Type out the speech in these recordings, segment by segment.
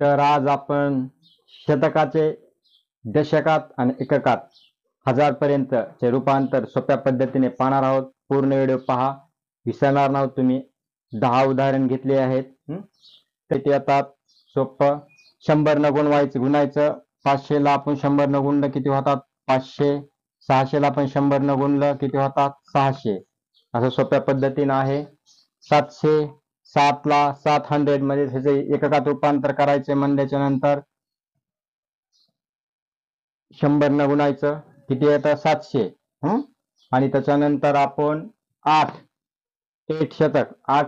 तर आज आपण शतकाचे दशकात आणि एककात हजारपर्यंतचे रूपांतर सोप्या पद्धतीने पाहणार आहोत. पूर्ण व्हिडिओ पहा, विसरणार नाही तुम्ही. 10 उदाहरण घेतले आहेत. तर ते आता सोपं. 100 न गुणायचं 500 ला आपण 100 न गुणलं किती होतात 500. 600 ला आपण 100 न गुणलं किती होतात 600. असं सोप्या पद्धतीने आहे. 700 7 ला 700 मध्ये त्याचे एककात रूपांतर करायचे म्हणल्याच्या नंतर 100 न गुणायचं किती येतं 700. आणि त्याच्यानंतर आपण 8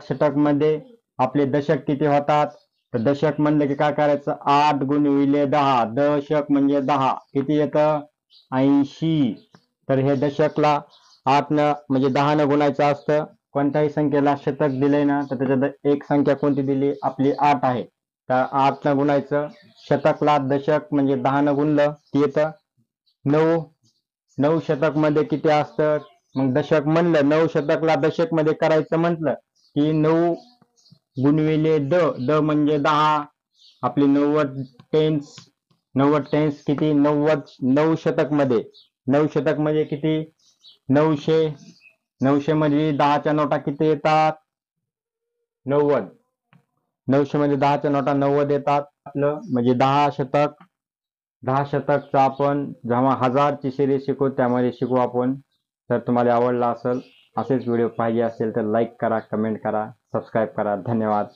शतक मध्ये आपले दशक किती होतात. तर दशक म्हणलं की काय करायचं 8 गुणिले 10. दशक म्हणजे 10 किती येतं 80. तर हे दशकला 8 न म्हणजे 10 न गुणायचं असतं. कोणत्याही संख्येला शतक दिले ना तर त्याच्यात एक संख्या कोणती दिली आपली 8 आहे. तर 8 न गुणायचं. शतकला दशक म्हणजे 10 न गुणलं की येतं 9. 9 शतक मध्ये किती असतं. मग दशक म्हणलं 9 शतकला दशक मध्ये करायचं म्हटलं की 9 गुणिले द म्हणजे 10. आपली 90 टेन्स किती 9 शतक मध्ये. 9 शतक मध्ये किती 900. 900 मध्ये 10च्या नोटा किती येतात 90. 900 मध्ये 10च्या नोटा 90 येतात. आपलं म्हणजे 10 शतकचा आपण जेव्हा 1000ची सिरीज शिकू त्यामध्ये शिकू आपण. तर तुम्हाला आवडला असेल असेच व्हिडिओ पाहिजे असेल तर लाईक करा, कमेंट करा, सबस्क्राईब करा. धन्यवाद.